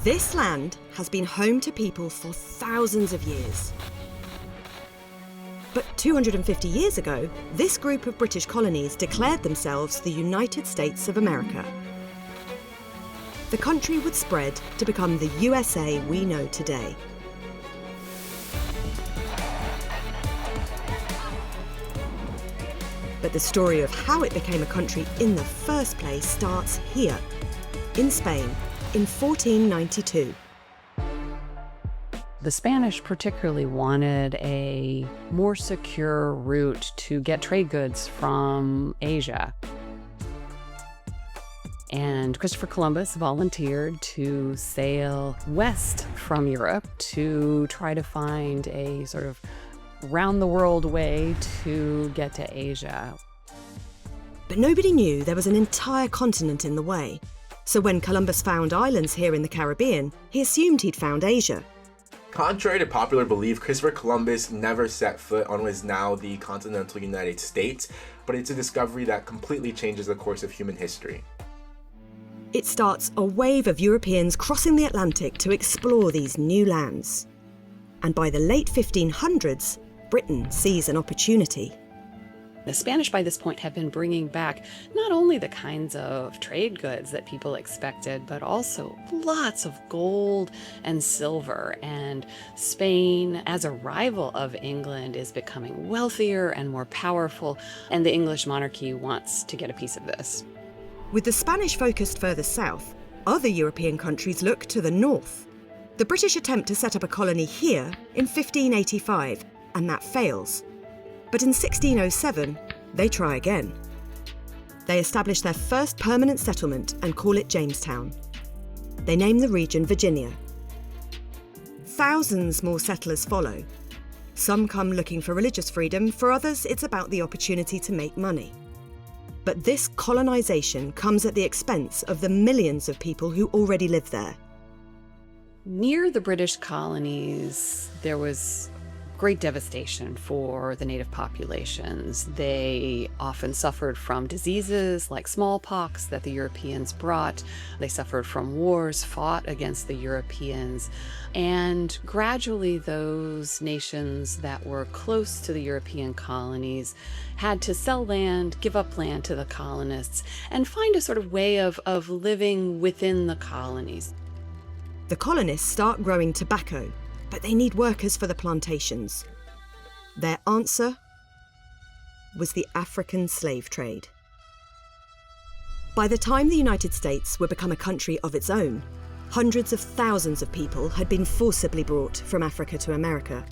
This land has been home to people for thousands of years. But 250 years ago, this group of British colonies declared themselves the United States of America. The country would spread to become the USA we know today. But the story of how it became a country in the first place starts here, in Spain, in 1492. The Spanish particularly wanted a more secure route to get trade goods from Asia. And Christopher Columbus volunteered to sail west from Europe to try to find a sort of round-the-world way to get to Asia. But nobody knew there was an entire continent in the way. So when Columbus found islands here in the Caribbean, he assumed he'd found Asia. Contrary to popular belief, Christopher Columbus never set foot on what is now the continental United States, but it's a discovery that completely changes the course of human history. It starts a wave of Europeans crossing the Atlantic to explore these new lands. And by the late 1500s, Britain sees an opportunity. The Spanish by this point have been bringing back not only the kinds of trade goods that people expected, but also lots of gold and silver. And Spain, as a rival of England, is becoming wealthier and more powerful, and the English monarchy wants to get a piece of this. With the Spanish focused further south, other European countries look to the north. The British attempt to set up a colony here in 1585, and that fails. But in 1607, they try again. They establish their first permanent settlement and call it Jamestown. They name the region Virginia. Thousands more settlers follow. Some come looking for religious freedom, for others it's about the opportunity to make money. But this colonisation comes at the expense of the millions of people who already live there. Near the British colonies, there was great devastation for the native populations. They often suffered from diseases like smallpox that the Europeans brought. They suffered from wars fought against the Europeans. And gradually those nations that were close to the European colonies had to sell land, give up land to the colonists, and find a sort of way of living within the colonies. The colonists start growing tobacco, but they need workers for the plantations. Their answer was the African slave trade. By the time the United States would become a country of its own, hundreds of thousands of people had been forcibly brought from Africa to America.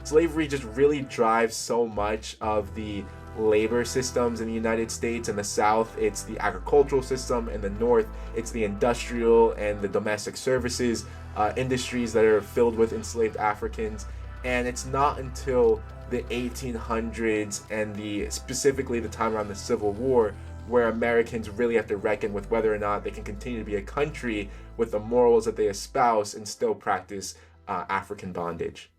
Slavery just really drives so much of the labor systems in the United States. In the South, it's the agricultural system. In the North, it's the industrial and the domestic services industries that are filled with enslaved Africans. And it's not until the 1800s and specifically the time around the Civil War where Americans really have to reckon with whether or not they can continue to be a country with the morals that they espouse and still practice African bondage.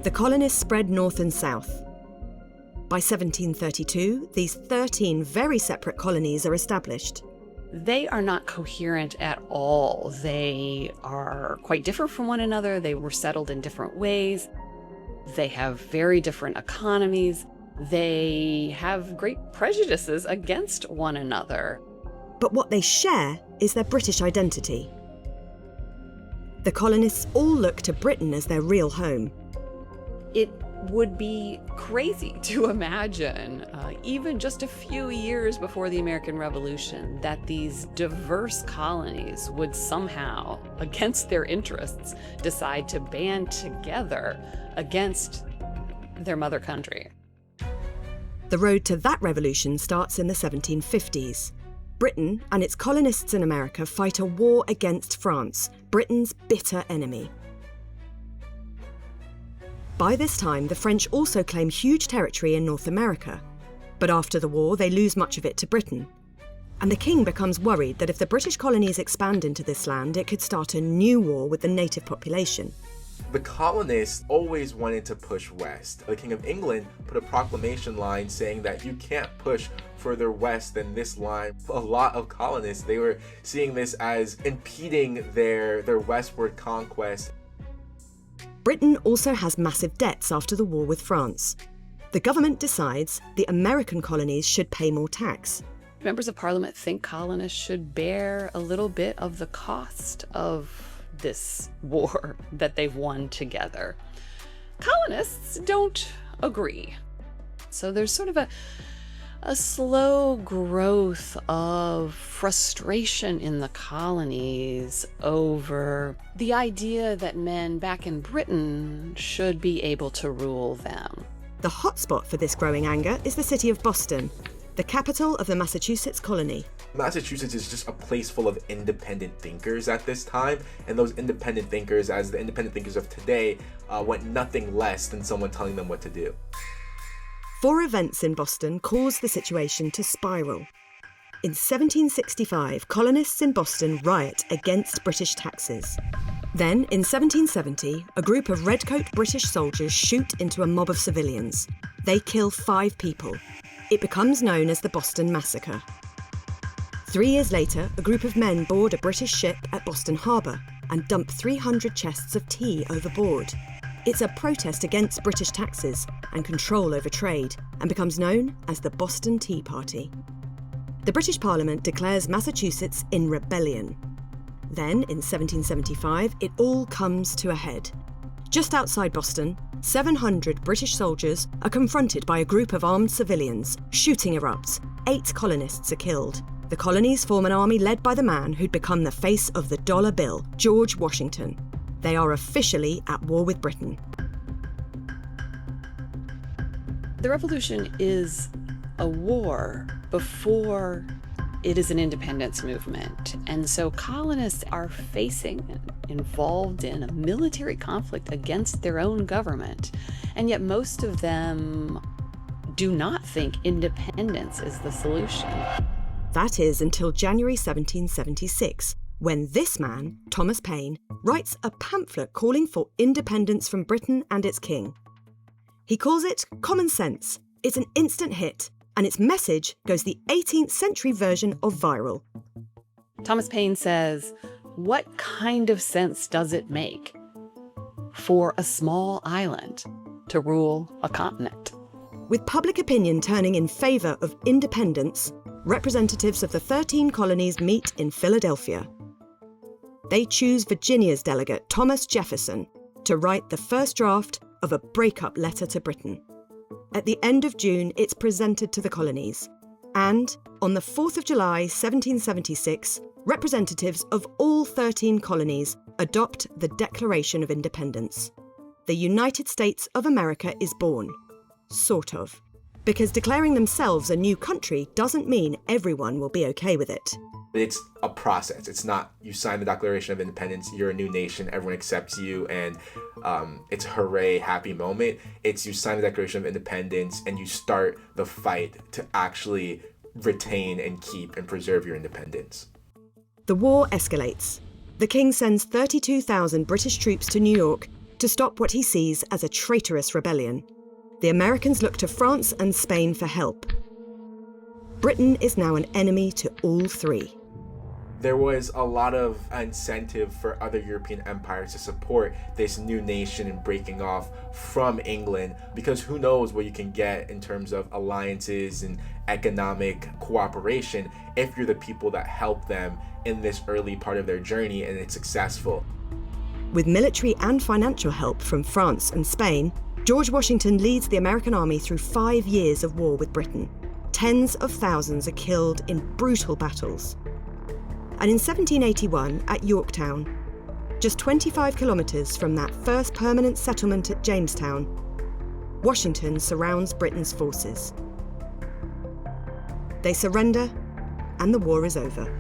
The colonists spread north and south. By 1732, these 13 very separate colonies are established. They are not coherent at all. They are quite different from one another. They were settled in different ways. They have very different economies. They have great prejudices against one another. But what they share is their British identity. The colonists all look to Britain as their real home. It would be crazy to imagine, even just a few years before the American Revolution, that these diverse colonies would somehow, against their interests, decide to band together against their mother country. The road to that revolution starts in the 1750s. Britain and its colonists in America fight a war against France, Britain's bitter enemy. By this time, the French also claim huge territory in North America. But after the war, they lose much of it to Britain. And the king becomes worried that if the British colonies expand into this land, it could start a new war with the native population. The colonists always wanted to push west. The King of England put a proclamation line saying that you can't push further west than this line. A lot of colonists, they were seeing this as impeding their westward conquest. Britain also has massive debts after the war with France. The government decides the American colonies should pay more tax. Members of Parliament think colonists should bear a little bit of the cost of this war that they've won together. Colonists don't agree. So there's sort of a slow growth of frustration in the colonies over the idea that men back in Britain should be able to rule them. The hotspot for this growing anger is the city of Boston, the capital of the Massachusetts colony. Massachusetts is just a place full of independent thinkers at this time, and those independent thinkers, as the independent thinkers of today, want nothing less than someone telling them what to do. 4 events in Boston caused the situation to spiral. In 1765, colonists in Boston riot against British taxes. Then, in 1770, a group of redcoat British soldiers shoot into a mob of civilians. They kill 5 people. It becomes known as the Boston Massacre. 3 years later, a group of men board a British ship at Boston Harbour and dump 300 chests of tea overboard. It's a protest against British taxes and control over trade, and becomes known as the Boston Tea Party. The British Parliament declares Massachusetts in rebellion. Then, in 1775, it all comes to a head. Just outside Boston, 700 British soldiers are confronted by a group of armed civilians. Shooting erupts. 8 colonists are killed. The colonies form an army led by the man who'd become the face of the dollar bill, George Washington. They are officially at war with Britain. The Revolution is a war before it is an independence movement. And so colonists are involved in a military conflict against their own government. And yet most of them do not think independence is the solution. That is until January 1776, when this man, Thomas Paine, writes a pamphlet calling for independence from Britain and its king. He calls it Common Sense. It's an instant hit, and its message goes the 18th century version of viral. Thomas Paine says, what kind of sense does it make for a small island to rule a continent? With public opinion turning in favour of independence, representatives of the 13 colonies meet in Philadelphia. They choose Virginia's delegate, Thomas Jefferson, to write the first draft of a breakup letter to Britain. At the end of June, it's presented to the colonies. And on the 4th of July, 1776, representatives of all 13 colonies adopt the Declaration of Independence. The United States of America is born. Sort of. Because declaring themselves a new country doesn't mean everyone will be okay with it. It's a process. It's not you sign the Declaration of Independence, you're a new nation, everyone accepts you, and it's a hooray, happy moment. It's you sign the Declaration of Independence and you start the fight to actually retain and keep and preserve your independence. The war escalates. The king sends 32,000 British troops to New York to stop what he sees as a traitorous rebellion. The Americans look to France and Spain for help. Britain is now an enemy to all 3. There was a lot of incentive for other European empires to support this new nation and breaking off from England, because who knows what you can get in terms of alliances and economic cooperation if you're the people that help them in this early part of their journey and it's successful. With military and financial help from France and Spain, George Washington leads the American army through 5 years of war with Britain. Tens of thousands are killed in brutal battles. And in 1781, at Yorktown, just 25 kilometres from that first permanent settlement at Jamestown, Washington surrounds Britain's forces. They surrender, and the war is over.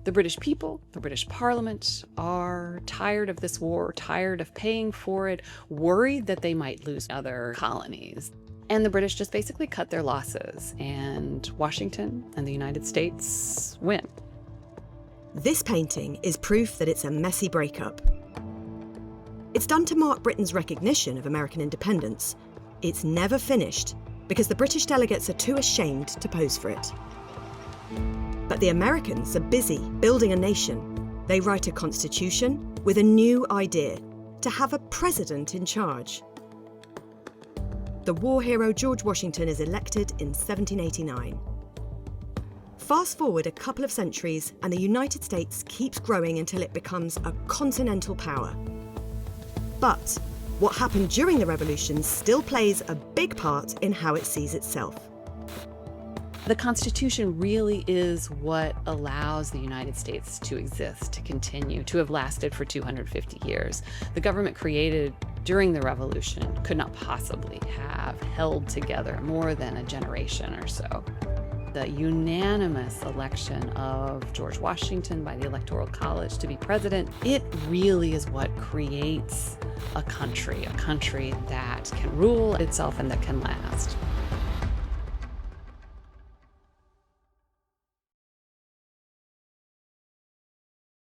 The British people, the British Parliament, are tired of this war, tired of paying for it, worried that they might lose other colonies. And the British just basically cut their losses, and Washington and the United States win. This painting is proof that it's a messy breakup. It's done to mark Britain's recognition of American independence. It's never finished because the British delegates are too ashamed to pose for it. But the Americans are busy building a nation. They write a constitution with a new idea: to have a president in charge. The war hero George Washington is elected in 1789. Fast forward a couple of centuries and the United States keeps growing until it becomes a continental power. But what happened during the Revolution still plays a big part in how it sees itself. The Constitution really is what allows the United States to exist, to continue, to have lasted for 250 years. The government created during the Revolution could not possibly have held together more than a generation or so. The unanimous election of George Washington by the Electoral College to be president, it really is what creates a country that can rule itself and that can last.